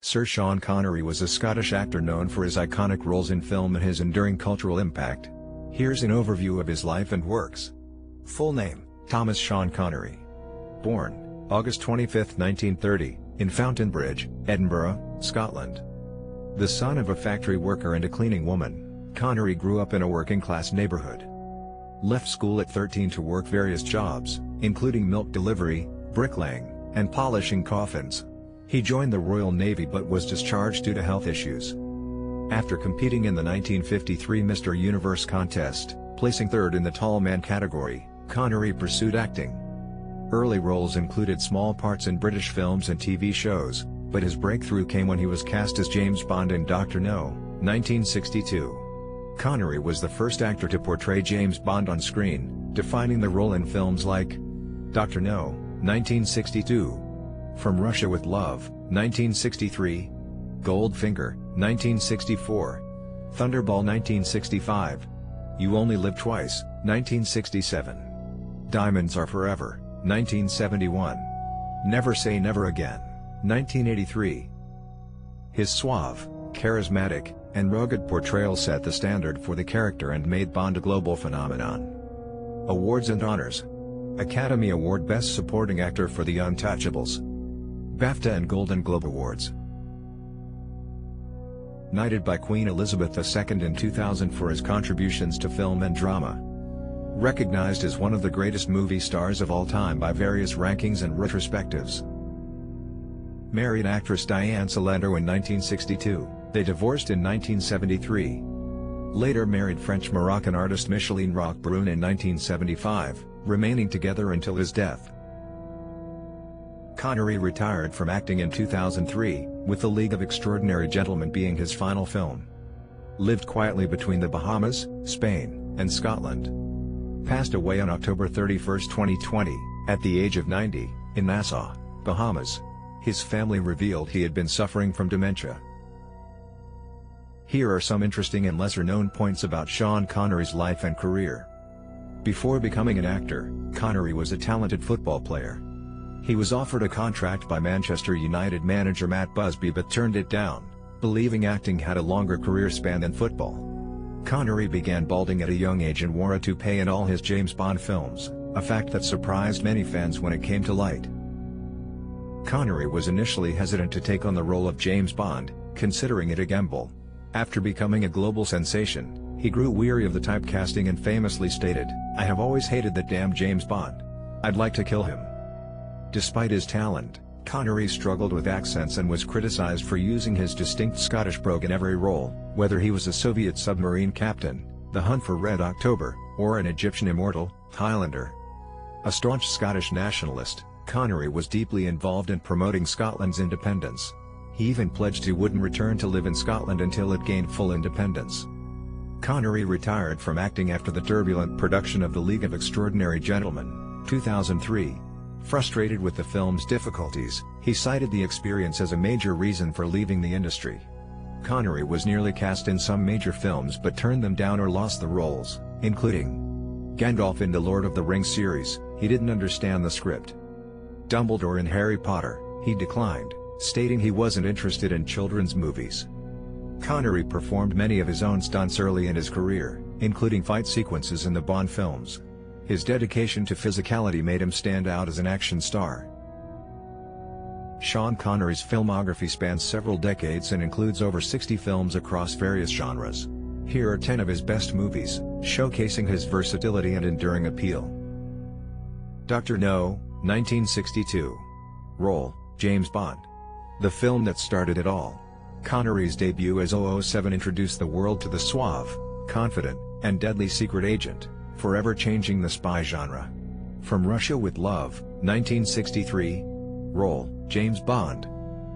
Sir Sean Connery was a Scottish actor known for his iconic roles in film and his enduring cultural impact. Here's an overview of his life and works. Full name: Thomas Sean Connery. Born August 25, 1930, in Fountainbridge, Edinburgh, Scotland. The son of a factory worker and a cleaning woman, Connery grew up in a working-class neighborhood. Left school at 13 to work various jobs, including milk delivery, bricklaying, and polishing coffins. He joined the Royal Navy but was discharged due to health issues. After competing in the 1953 Mr. Universe contest, placing third in the tall man category, Connery pursued acting. Early roles included small parts in British films and TV shows, but his breakthrough came when he was cast as James Bond in Dr. No, 1962. Connery was the first actor to portray James Bond on screen, defining the role in films like Dr. No, 1962, From Russia with Love, 1963, Goldfinger, 1964, Thunderball 1965, You Only Live Twice, 1967, Diamonds Are Forever, 1971, Never Say Never Again, 1983. His suave, charismatic, and rugged portrayal set the standard for the character and made Bond a global phenomenon. Awards and honors: Academy Award Best Supporting Actor for The Untouchables, BAFTA and Golden Globe Awards. Knighted by Queen Elizabeth II in 2000 for his contributions to film and drama. Recognized as one of the greatest movie stars of all time by various rankings and retrospectives. Married actress Diane Salento in 1962, they divorced in 1973. Later married French-Moroccan artist Micheline Roquebrune in 1975, remaining together until his death. Connery retired from acting in 2003, with The League of Extraordinary Gentlemen being his final film. Lived quietly between the Bahamas, Spain, and Scotland. Passed away on October 31, 2020, at the age of 90, in Nassau, Bahamas. His family revealed he had been suffering from dementia. Here are some interesting and lesser-known points about Sean Connery's life and career. Before becoming an actor, Connery was a talented football player. He was offered a contract by Manchester United manager Matt Busby but turned it down, believing acting had a longer career span than football. Connery began balding at a young age and wore a toupee in all his James Bond films, a fact that surprised many fans when it came to light. Connery was initially hesitant to take on the role of James Bond, considering it a gamble. After becoming a global sensation, he grew weary of the typecasting and famously stated, "I have always hated that damn James Bond. I'd like to kill him." Despite his talent, Connery struggled with accents and was criticized for using his distinct Scottish brogue in every role, whether he was a Soviet submarine captain, The Hunt for Red October, or an Egyptian immortal, Highlander. A staunch Scottish nationalist, Connery was deeply involved in promoting Scotland's independence. He even pledged he wouldn't return to live in Scotland until it gained full independence. Connery retired from acting after the turbulent production of The League of Extraordinary Gentlemen, 2003. Frustrated with the film's difficulties, he cited the experience as a major reason for leaving the industry. Connery was nearly cast in some major films but turned them down or lost the roles, including Gandalf in the Lord of the Rings series. He didn't understand the script. Dumbledore in Harry Potter, he declined, stating he wasn't interested in children's movies. Connery performed many of his own stunts early in his career, including fight sequences in the Bond films. His dedication to physicality made him stand out as an action star. Sean Connery's filmography spans several decades and includes over 60 films across various genres. Here are 10 of his best movies, showcasing his versatility and enduring appeal. Dr. No, 1962. Role: James Bond. The film that started it all. Connery's debut as 007 introduced the world to the suave, confident, and deadly secret agent, forever changing the spy genre. From Russia with Love, 1963. Role: James Bond.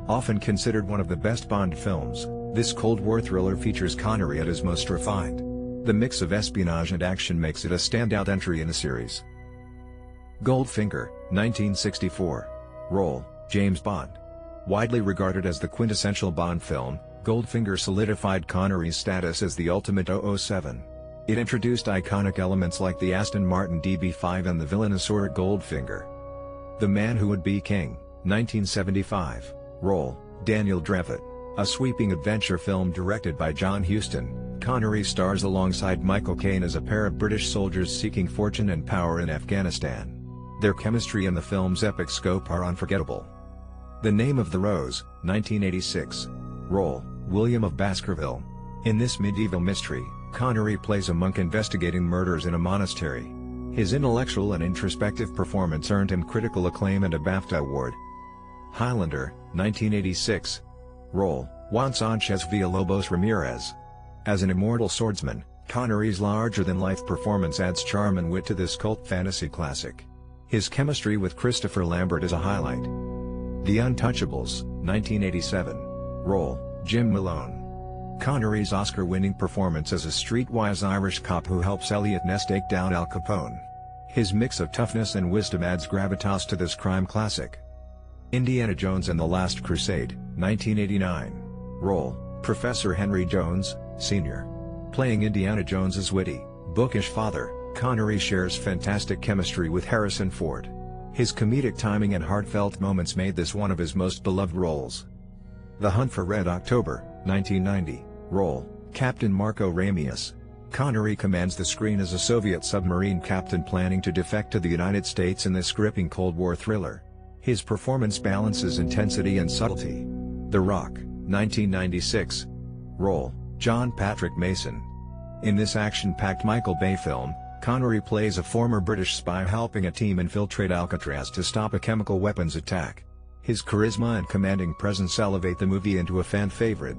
Often considered one of the best Bond films, this Cold War thriller features Connery at his most refined. The mix of espionage and action makes it a standout entry in the series. Goldfinger, 1964. Role: James Bond. Widely regarded as the quintessential Bond film, Goldfinger solidified Connery's status as the ultimate 007. It introduced iconic elements like the Aston Martin DB5 and the villainosaur Goldfinger. The Man Who Would Be King, 1975. Role: Daniel Drevitt, a sweeping adventure film directed by John Huston, Connery stars alongside Michael Caine as a pair of British soldiers seeking fortune and power in Afghanistan. Their chemistry and the film's epic scope are unforgettable. The Name of the Rose, 1986. Role: William of Baskerville. In this medieval mystery, Connery plays a monk investigating murders in a monastery. His intellectual and introspective performance earned him critical acclaim and a BAFTA award. Highlander, 1986. Role: Juan Sanchez Villalobos Ramirez. As an immortal swordsman, Connery's larger-than-life performance adds charm and wit to this cult fantasy classic. His chemistry with Christopher Lambert is a highlight. The Untouchables, 1987. Role: Jim Malone. Connery's Oscar-winning performance as a streetwise Irish cop who helps Elliot Ness take down Al Capone. His mix of toughness and wisdom adds gravitas to this crime classic. Indiana Jones and the Last Crusade, 1989. Role: Professor Henry Jones, Sr. Playing Indiana Jones's witty, bookish father, Connery shares fantastic chemistry with Harrison Ford. His comedic timing and heartfelt moments made this one of his most beloved roles. The Hunt for Red October, 1990. Role: Captain Marco Ramius. Connery commands the screen as a Soviet submarine captain planning to defect to the United States in this gripping Cold War thriller. His performance balances intensity and subtlety. The Rock, 1996. Role: John Patrick Mason. In this action-packed Michael Bay film, Connery plays a former British spy helping a team infiltrate Alcatraz to stop a chemical weapons attack. His charisma and commanding presence elevate the movie into a fan favorite.